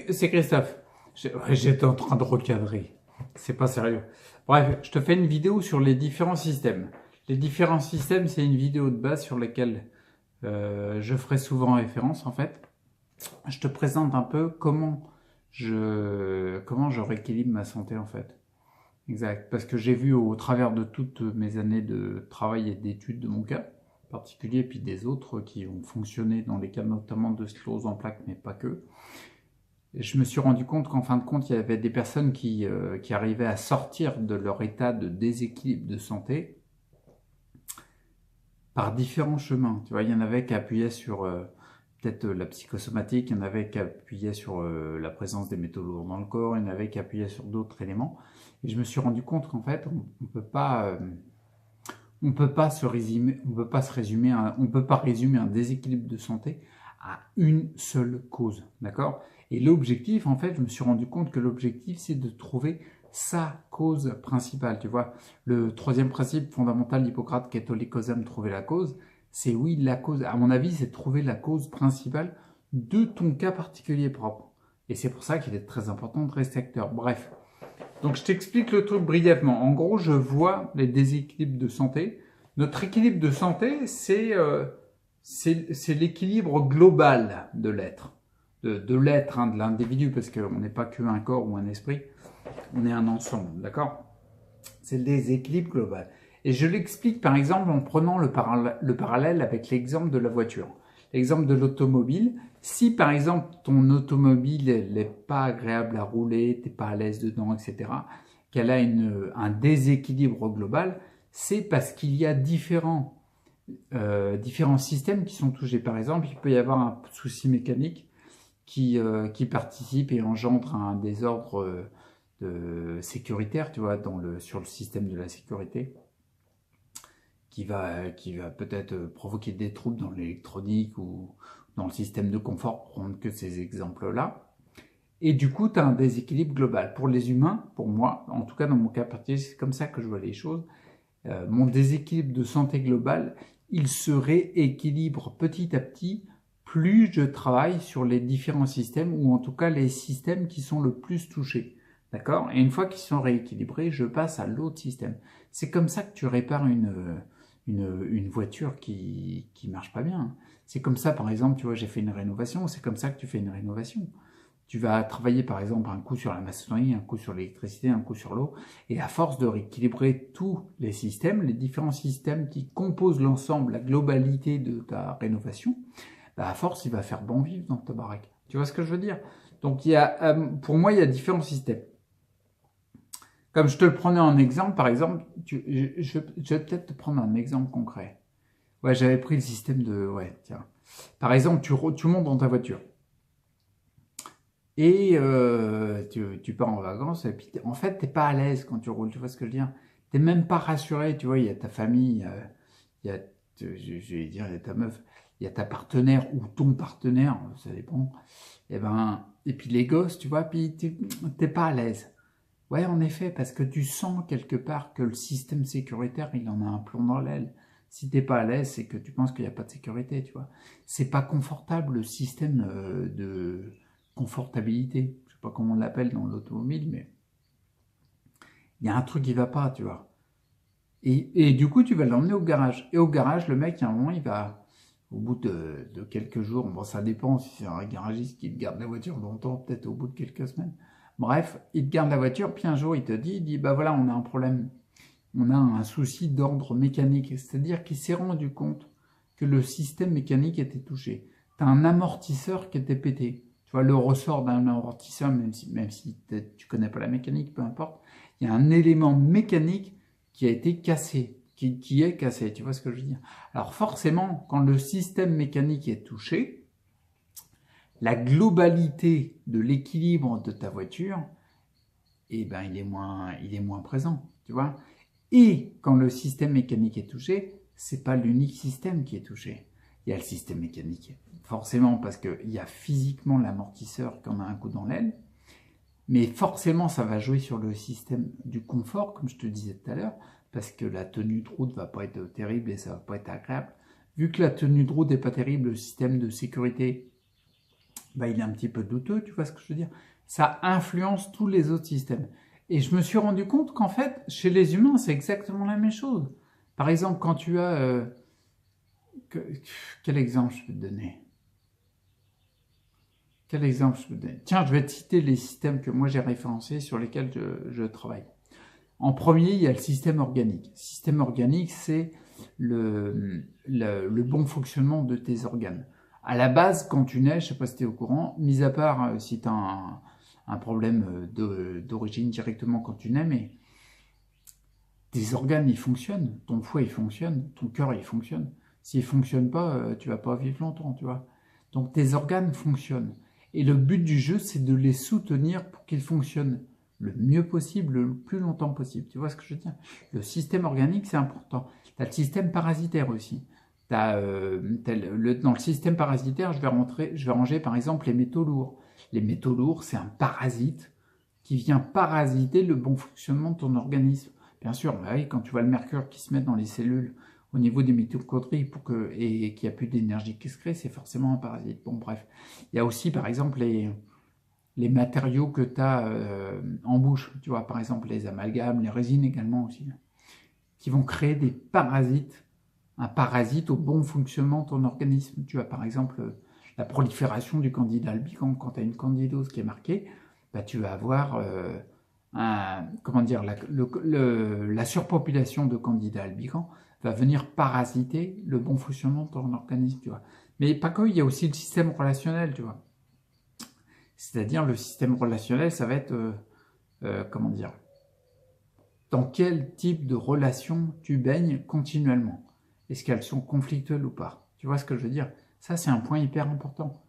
C'est Christophe. J'étais en train de recadrer. C'est pas sérieux. Bref, je te fais une vidéo sur les différents systèmes. Les différents systèmes, c'est une vidéo de base sur laquelle je ferai souvent référence en fait. Je te présente un peu comment je rééquilibre ma santé en fait. Exact. Parce que j'ai vu au travers de toutes mes années de travail et d'études de mon cas particulier, puis des autres qui ont fonctionné dans les cas notamment de sclérose en plaques, mais pas que. Et je me suis rendu compte qu'en fin de compte, il y avait des personnes qui arrivaient à sortir de leur état de déséquilibre de santé par différents chemins. Tu vois, il y en avait qui appuyaient sur peut-être la psychosomatique, il y en avait qui appuyaient sur la présence des métaux lourds dans le corps, il y en avait qui appuyaient sur d'autres éléments. Et je me suis rendu compte qu'en fait, on peut pas résumer un déséquilibre de santé à une seule cause, d'accord? Et l'objectif, en fait, je me suis rendu compte que l'objectif, c'est de trouver sa cause principale, tu vois. Le troisième principe fondamental d'Hippocrate, Caetoli causam, trouver la cause, c'est oui, la cause, à mon avis, c'est de trouver la cause principale de ton cas particulier propre. Et c'est pour ça qu'il est très important de rester acteur. Bref. Donc je t'explique le truc brièvement. En gros, je vois les déséquilibres de santé. Notre équilibre de santé, c'est l'équilibre global de l'être. De l'être, hein, de l'individu, parce qu'on n'est pas qu'un corps ou un esprit, on est un ensemble, d'accord? C'est le déséquilibre global. Et je l'explique par exemple en prenant le parallèle avec l'exemple de la voiture. L'exemple de l'automobile, si par exemple ton automobile n'est pas agréable à rouler, tu n'es pas à l'aise dedans, etc., qu'elle a un déséquilibre global, c'est parce qu'il y a différents systèmes qui sont touchés. Par exemple, il peut y avoir un souci mécanique qui participe et engendre un désordre sécuritaire, tu vois, sur le système de la sécurité, qui va peut-être provoquer des troubles dans l'électronique ou dans le système de confort, pour prendre que ces exemples-là. Et du coup, tu as un déséquilibre global. Pour les humains, pour moi, en tout cas dans mon cas particulier, c'est comme ça que je vois les choses. Mon déséquilibre de santé globale, il se rééquilibre petit à petit plus je travaille sur les différents systèmes, ou en tout cas les systèmes qui sont le plus touchés. D'accord? Et une fois qu'ils sont rééquilibrés, je passe à l'autre système. C'est comme ça que tu répares une voiture qui marche pas bien. C'est comme ça, par exemple, tu vois, j'ai fait une rénovation, c'est comme ça que tu fais une rénovation. Tu vas travailler par exemple un coup sur la maçonnerie, un coup sur l'électricité, un coup sur l'eau, et à force de rééquilibrer tous les systèmes, les différents systèmes qui composent l'ensemble, la globalité de ta rénovation, bah à force il va faire bon vivre dans ta baraque. Tu vois ce que je veux dire? Donc pour moi il y a différents systèmes. Comme je te le prenais en exemple, par exemple, je vais peut-être te prendre un exemple concret. Ouais, j'avais pris le système de... Ouais, tiens. Par exemple, tu montes dans ta voiture. Et tu pars en vacances, et puis en fait, t'es pas à l'aise quand tu roules, tu vois ce que je veux dire? T'es même pas rassuré, tu vois, il y a ta famille, il y a, je vais dire, il y a ta meuf, il y a ta partenaire ou ton partenaire, ça dépend. Et puis les gosses, tu vois, puis t'es pas à l'aise. Ouais, en effet, parce que tu sens quelque part que le système sécuritaire, il en a un plomb dans l'aile. Si t'es pas à l'aise, c'est que tu penses qu'il n'y a pas de sécurité, tu vois. C'est pas confortable le système de confortabilité. Je sais pas comment on l'appelle dans l'automobile, mais il y a un truc qui va pas, tu vois. Et du coup, tu vas l'emmener au garage. Et au garage, le mec, à un moment, il va, au bout de quelques jours, bon, ça dépend si c'est un garagiste qui te garde la voiture longtemps, peut-être au bout de quelques semaines. Bref, il te garde la voiture, puis un jour, il te dit, bah voilà, on a un problème. On a un souci d'ordre mécanique. C'est-à-dire qu'il s'est rendu compte que le système mécanique était touché. Tu as un amortisseur qui était pété. Tu vois, le ressort d'un amortisseur, même si tu connais pas la mécanique, peu importe, il y a un élément mécanique qui a été cassé, qui est cassé. Tu vois ce que je veux dire? Alors forcément, quand le système mécanique est touché, la globalité de l'équilibre de ta voiture, eh ben, il est moins présent, tu vois. Et quand le système mécanique est touché, c'est pas l'unique système qui est touché. Il y a le système mécanique, forcément, parce qu'il y a physiquement l'amortisseur qui en a un coup dans l'aile, mais forcément, ça va jouer sur le système du confort, comme je te disais tout à l'heure, parce que la tenue de route va pas être terrible et ça va pas être agréable. Vu que la tenue de route n'est pas terrible, le système de sécurité bah, il est un petit peu douteux, tu vois ce que je veux dire? Ça influence tous les autres systèmes. Et je me suis rendu compte qu'en fait, chez les humains, c'est exactement la même chose. Par exemple, quand tu as... que- quel exemple je peux te donner? Quel exemple je peux te donner? Tiens, je vais te citer les systèmes que moi j'ai référencés sur lesquels je travaille. En premier, il y a le système organique. Le système organique, c'est le bon fonctionnement de tes organes. À la base, quand tu nais, je ne sais pas si tu es au courant, mis à part si tu as un problème d'origine directement quand tu nais, mais tes organes, ils fonctionnent, ton foie, il fonctionne, ton cœur, il fonctionne. S'il ne fonctionne pas, tu vas pas vivre longtemps, tu vois. Donc tes organes fonctionnent. Et le but du jeu, c'est de les soutenir pour qu'ils fonctionnent le mieux possible, le plus longtemps possible. Tu vois ce que je veux dire? Le système organique, c'est important. Tu as le système parasitaire aussi. Dans le système parasitaire, je vais ranger par exemple les métaux lourds. Les métaux lourds, c'est un parasite qui vient parasiter le bon fonctionnement de ton organisme. Bien sûr, bah oui, quand tu vois le mercure qui se met dans les cellules au niveau des mitochondries et qu'il n'y a plus d'énergie qui se crée, c'est forcément un parasite. Bon, bref. Il y a aussi, par exemple, les matériaux que tu as en bouche. Tu vois, par exemple, les amalgames, les résines également aussi, qui vont créer des parasites. Un parasite au bon fonctionnement de ton organisme. Tu as, par exemple, la prolifération du candida albicans. Quand tu as une candidose qui est marquée, bah, tu vas avoir comment dire, la surpopulation de candidats albicans va venir parasiter le bon fonctionnement de ton organisme, tu vois. Mais pas que, il y a aussi le système relationnel, tu vois. C'est-à-dire le système relationnel, ça va être, comment dire, dans quel type de relation tu baignes continuellement. Est-ce qu'elles sont conflictuelles ou pas? Tu vois ce que je veux dire? Ça, c'est un point hyper important.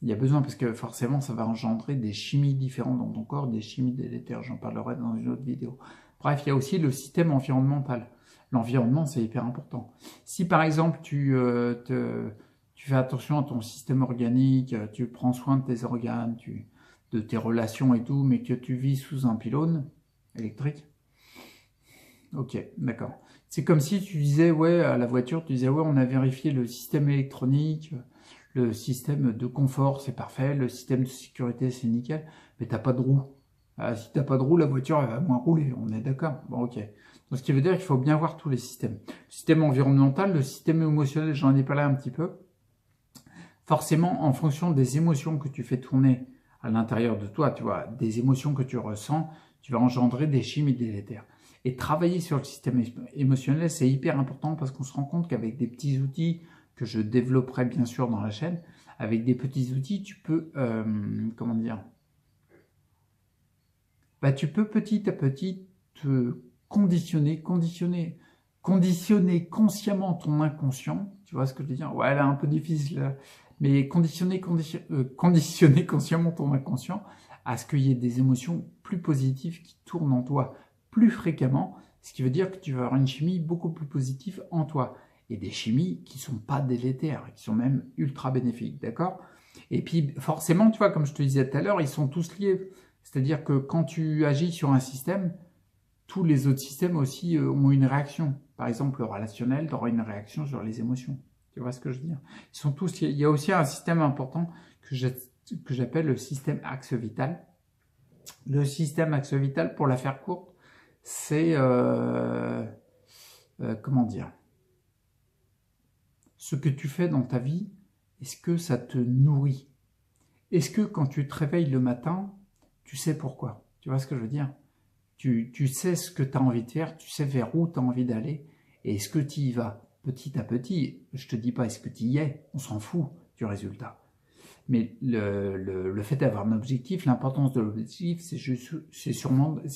Il y a besoin, parce que forcément, ça va engendrer des chimies différentes dans ton corps, des chimies délétères. J'en parlerai dans une autre vidéo. Bref, il y a aussi le système environnemental. L'environnement, c'est hyper important. Si par exemple, tu fais attention à ton système organique, tu prends soin de tes organes, de tes relations et tout, mais que tu vis sous un pylône électrique, ok, d'accord. C'est comme si tu disais, ouais, à la voiture, tu disais, ouais, on a vérifié le système électronique, le système de confort, c'est parfait, le système de sécurité, c'est nickel, mais t'as pas de roue. Ah, si t'as pas de roue, la voiture, elle va moins rouler, on est d'accord? Bon, ok. Donc, ce qui veut dire qu'il faut bien voir tous les systèmes. Le système environnemental, le système émotionnel, j'en ai parlé un petit peu. Forcément, en fonction des émotions que tu fais tourner à l'intérieur de toi, tu vois, des émotions que tu ressens, tu vas engendrer des chimies délétères. Et travailler sur le système émotionnel, c'est hyper important parce qu'on se rend compte qu'avec des petits outils que je développerai bien sûr dans la chaîne, avec des petits outils, tu peux, comment dire, bah, tu peux petit à petit te conditionner consciemment ton inconscient. Tu vois ce que je veux dire? Ouais, elle est un peu difficile là. Mais conditionner consciemment ton inconscient à ce qu'il y ait des émotions plus positives qui tournent en toi plus fréquemment, ce qui veut dire que tu vas avoir une chimie beaucoup plus positive en toi. Et des chimies qui sont pas délétères, qui sont même ultra bénéfiques, d'accord? Et puis forcément, tu vois, comme je te disais tout à l'heure, ils sont tous liés. C'est-à-dire que quand tu agis sur un système, tous les autres systèmes aussi ont une réaction. Par exemple, le relationnel aura une réaction sur les émotions. Tu vois ce que je veux dire? Ils sont tous. Il y a aussi un système important que j'appelle le système axe vital. Le système axe vital, pour la faire courte, c'est comment dire? Ce que tu fais dans ta vie, est-ce que ça te nourrit? Est-ce que quand tu te réveilles le matin, tu sais pourquoi? Tu vois ce que je veux dire? Tu sais ce que tu as envie de faire, tu sais vers où tu as envie d'aller, et est-ce que tu y vas petit à petit? Je te dis pas est-ce que tu y es, on s'en fout du résultat. Mais le fait d'avoir un objectif, l'importance de l'objectif, c'est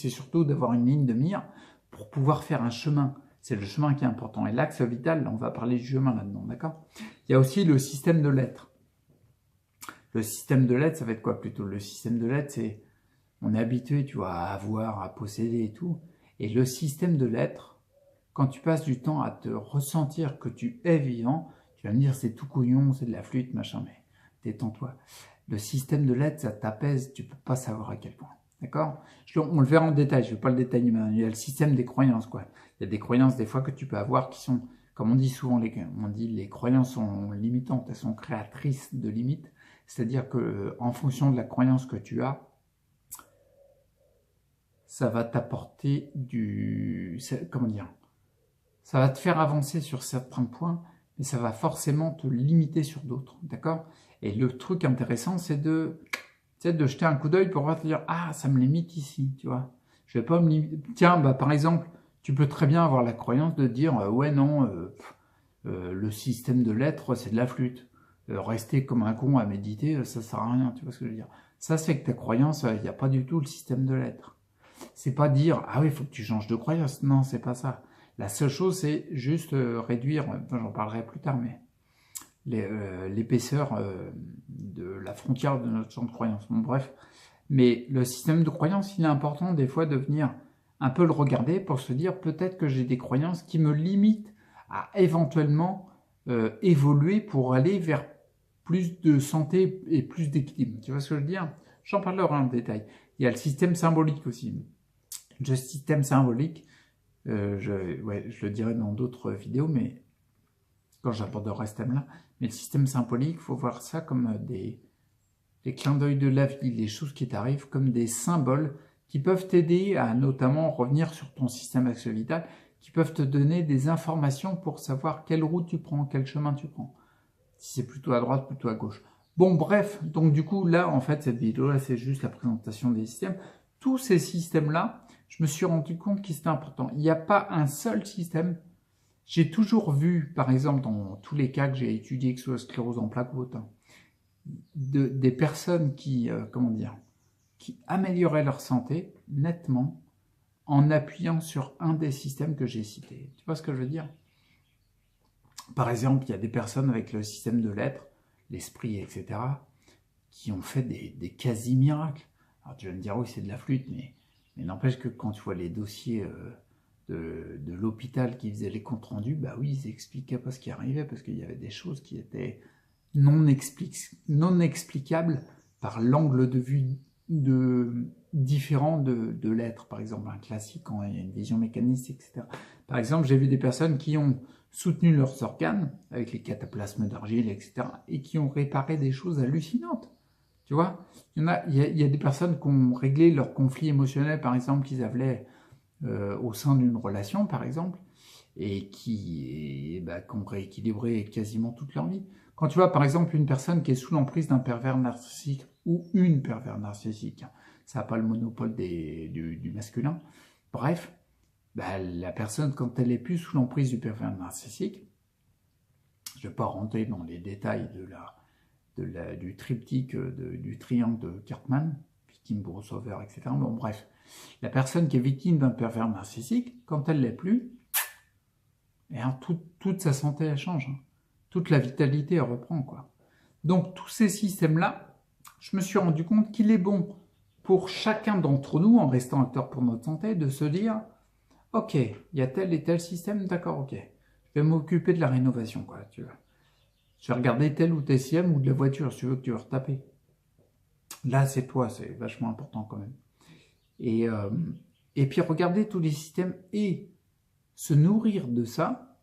surtout d'avoir une ligne de mire pour pouvoir faire un chemin. C'est le chemin qui est important. Et l'axe vital, on va parler du chemin là-dedans, d'accord? Il y a aussi le système de l'être. Le système de l'être, ça va être quoi plutôt? Le système de l'être, c'est on est habitué, tu vois, à avoir, à posséder et tout. Et le système de l'être, quand tu passes du temps à te ressentir que tu es vivant, tu vas me dire c'est tout couillon, c'est de la flûte, machin, mais détends-toi. Le système de l'être, ça t'apaise, tu peux pas savoir à quel point. D'accord? On le verra en détail, je ne vais pas le détailler maintenant. Il y a le système des croyances, quoi. Il y a des croyances, des fois, que tu peux avoir qui sont, comme on dit souvent, on dit les croyances sont limitantes, elles sont créatrices de limites. C'est-à-dire que en fonction de la croyance que tu as, ça va t'apporter comment dire, ça va te faire avancer sur certains points, mais ça va forcément te limiter sur d'autres, d'accord? Et le truc intéressant, c'est de jeter un coup d'œil pour voir te dire, ah, ça me limite ici, tu vois. Je vais pas me limiter. Tiens, bah, par exemple, tu peux très bien avoir la croyance de dire, ouais, non, le système de lettres, c'est de la flûte. Rester comme un con à méditer, ça sert à rien, tu vois ce que je veux dire. Ça, c'est que ta croyance, il n'y a pas du tout le système de lettres. C'est pas dire, ah oui, il faut que tu changes de croyance. Non, c'est pas ça. La seule chose, c'est juste réduire, enfin, j'en parlerai plus tard, mais l'épaisseur de la frontière de notre champ de croyance. Bon, bref. Mais le système de croyance, il est important des fois de venir un peu le regarder pour se dire peut-être que j'ai des croyances qui me limitent à éventuellement évoluer pour aller vers plus de santé et plus d'équilibre. Tu vois ce que je veux dire? J'en parlerai en détail. Il y a le système symbolique aussi. Le système symbolique, je le dirai dans d'autres vidéos, mais quand j'aborderai ce thème-là. Mais le système symbolique, il faut voir ça comme des clins d'œil de la vie, les choses qui t'arrivent comme des symboles qui peuvent t'aider à notamment revenir sur ton système axe vital, qui peuvent te donner des informations pour savoir quelle route tu prends, quel chemin tu prends. Si c'est plutôt à droite, plutôt à gauche. Bon, bref, donc du coup, là, en fait, cette vidéo-là, c'est juste la présentation des systèmes. Tous ces systèmes-là, je me suis rendu compte qu'ils étaient importants. Il n'y a pas un seul système. J'ai toujours vu, par exemple, dans tous les cas que j'ai étudiés, que ce soit sclérose en plaques ou autre, des personnes qui, qui amélioraient leur santé nettement en appuyant sur un des systèmes que j'ai cités. Tu vois ce que je veux dire? Par exemple, il y a des personnes avec le système de l'être, l'esprit, etc., qui ont fait des quasi-miracles. Alors tu vas me dire, oui, c'est de la flûte, mais n'empêche que quand tu vois les dossiers de l'hôpital qui faisaient les comptes rendus, bah oui, ils expliquaient pas ce qui arrivait, parce qu'il y avait des choses qui étaient non explicables par l'angle de vue différent de l'être. Par exemple, un classique, quand il y a une vision mécaniste, etc. Par exemple, j'ai vu des personnes qui ont soutenu leurs organes avec les cataplasmes d'argile, etc., et qui ont réparé des choses hallucinantes. Tu vois, il y a des personnes qui ont réglé leurs conflits émotionnels, par exemple, qu'ils avaient au sein d'une relation, par exemple, et qui ont rééquilibré quasiment toute leur vie. Quand tu vois, par exemple, une personne qui est sous l'emprise d'un pervers narcissique ou une pervers narcissique, ça n'a pas le monopole du masculin, bref, la personne, quand elle est plus sous l'emprise du pervers narcissique, je ne vais pas rentrer dans les détails du triptyque, du triangle de Cartman, victime, bourreau, sauveur, etc. Bon, bref, la personne qui est victime d'un pervers narcissique, quand elle ne l'est plus, toute sa santé, elle change. Toute la vitalité, elle reprend, quoi. Donc, tous ces systèmes-là, je me suis rendu compte qu'il est bon pour chacun d'entre nous, en restant acteur pour notre santé, de se dire, ok, il y a tel et tel système, d'accord, ok. Je vais m'occuper de la rénovation, quoi, tu vois. Je vais regarder tel ou tel système ou de la voiture, si tu veux que tu veux retaper. Là, c'est toi, c'est vachement important quand même. Et puis, regarder tous les systèmes et se nourrir de ça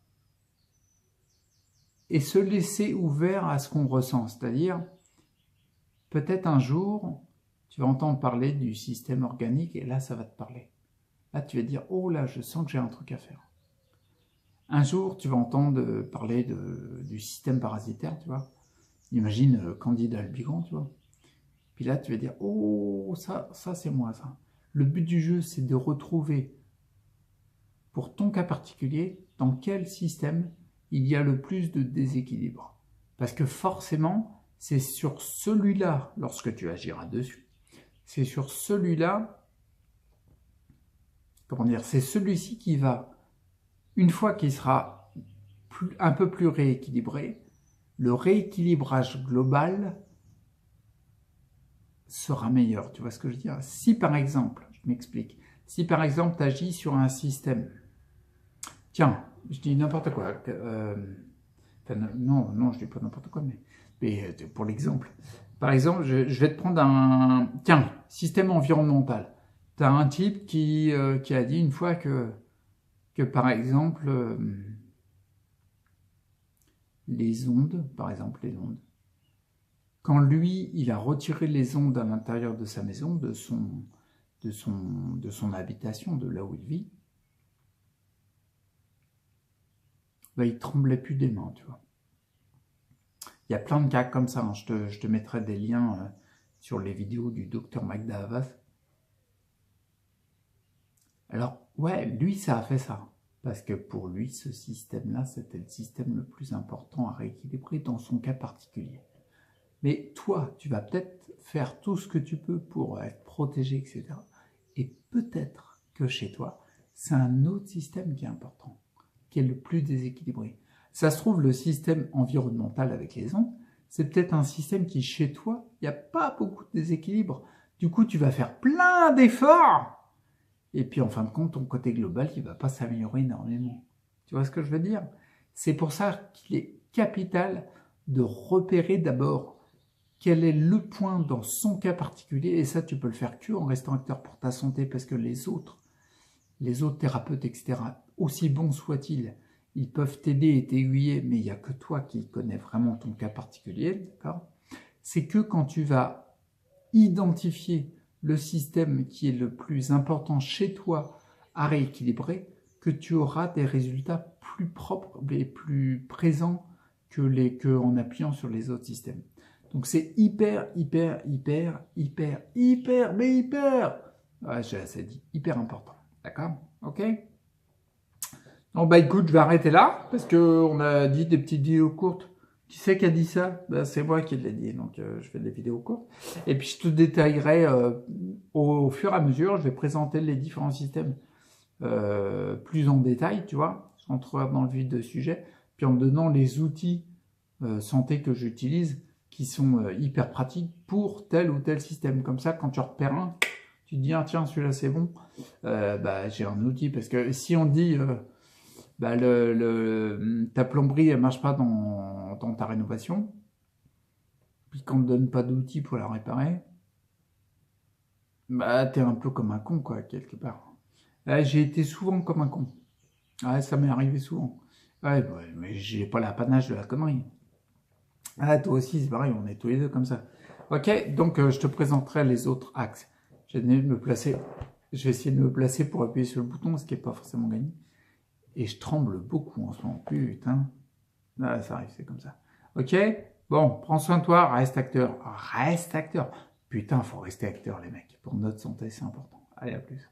et se laisser ouvert à ce qu'on ressent. C'est-à-dire, peut-être un jour, tu vas entendre parler du système organique et là, ça va te parler. Là, tu vas dire, oh là, je sens que j'ai un truc à faire. Un jour, tu vas entendre parler du système parasitaire, tu vois. Imagine Candide albicans, tu vois. Puis là, tu vas dire, oh, ça c'est moi, ça. Le but du jeu, c'est de retrouver, pour ton cas particulier, dans quel système il y a le plus de déséquilibre. Parce que forcément, c'est sur celui-là, lorsque tu agiras dessus, c'est sur celui-là, c'est celui-ci qui va, une fois qu'il sera un peu plus rééquilibré, le rééquilibrage global sera meilleur. Tu vois ce que je veux dire? Si par exemple, je m'explique, si par exemple tu agis sur un système, tiens, je dis n'importe quoi, non, je dis pas n'importe quoi, mais pour l'exemple, par exemple, je vais te prendre tiens, système environnemental. Tu as un type qui a dit une fois que par exemple, les ondes, quand lui, il a retiré les ondes à l'intérieur de sa maison, de son habitation, de là où il vit, ben, il tremblait plus des mains, tu vois. Il y a plein de cas comme ça, hein. Je te mettrai des liens sur les vidéos du docteur Magda Havas. Alors, ouais, lui, ça a fait ça. Parce que pour lui, ce système-là, c'était le système le plus important à rééquilibrer dans son cas particulier. Mais toi, tu vas peut-être faire tout ce que tu peux pour être protégé, etc. Et peut-être que chez toi, c'est un autre système qui est important, qui est le plus déséquilibré. Ça se trouve, le système environnemental avec les ondes, c'est peut-être un système qui, chez toi, il n'y a pas beaucoup de déséquilibre. Du coup, tu vas faire plein d'efforts. Et puis, en fin de compte, ton côté global, il ne va pas s'améliorer énormément. Tu vois ce que je veux dire? C'est pour ça qu'il est capital de repérer d'abord quel est le point dans son cas particulier. Et ça, tu peux le faire que en restant acteur pour ta santé, parce que les autres thérapeutes, etc., aussi bons soient-ils, ils peuvent t'aider et t'aiguiller, mais il n'y a que toi qui connais vraiment ton cas particulier, d'accord? C'est que quand tu vas identifier le système qui est le plus important chez toi à rééquilibrer, que tu auras des résultats plus propres et plus présents en appuyant sur les autres systèmes. Donc c'est hyper, ouais, j'ai assez dit, hyper important. D'accord? Ok? Bon, bah écoute, je vais arrêter là, parce qu'on a dit des petites vidéos courtes. Qui c'est qui a dit ça? Ben, c'est moi qui l'ai dit, donc je fais des vidéos courtes. Et puis je te détaillerai au fur et à mesure, je vais présenter les différents systèmes plus en détail, tu vois, sans trop dans le vif du sujet, puis en me donnant les outils santé que j'utilise, qui sont hyper pratiques pour tel ou tel système. Comme ça, quand tu repères un, tu te dis, ah tiens, celui-là c'est bon, bah, j'ai un outil, parce que si on dit... bah ta plomberie elle marche pas dans ta rénovation, puis qu'on ne te donne pas d'outils pour la réparer, bah t'es un peu comme un con, quoi, quelque part. J'ai été souvent comme un con. Ouais, ça m'est arrivé souvent. Ouais, mais j'ai pas l'apanage de la connerie. Ah, toi aussi, c'est pareil, on est tous les deux comme ça. Ok, donc je te présenterai les autres axes. Je vais essayer de me placer pour appuyer sur le bouton, ce qui n'est pas forcément gagné. Et je tremble beaucoup en ce moment. Putain. Ah, ça arrive, c'est comme ça. Ok? Bon, prends soin de toi, reste acteur. Reste acteur. Putain, faut rester acteur, les mecs. Pour notre santé, c'est important. Allez, à plus.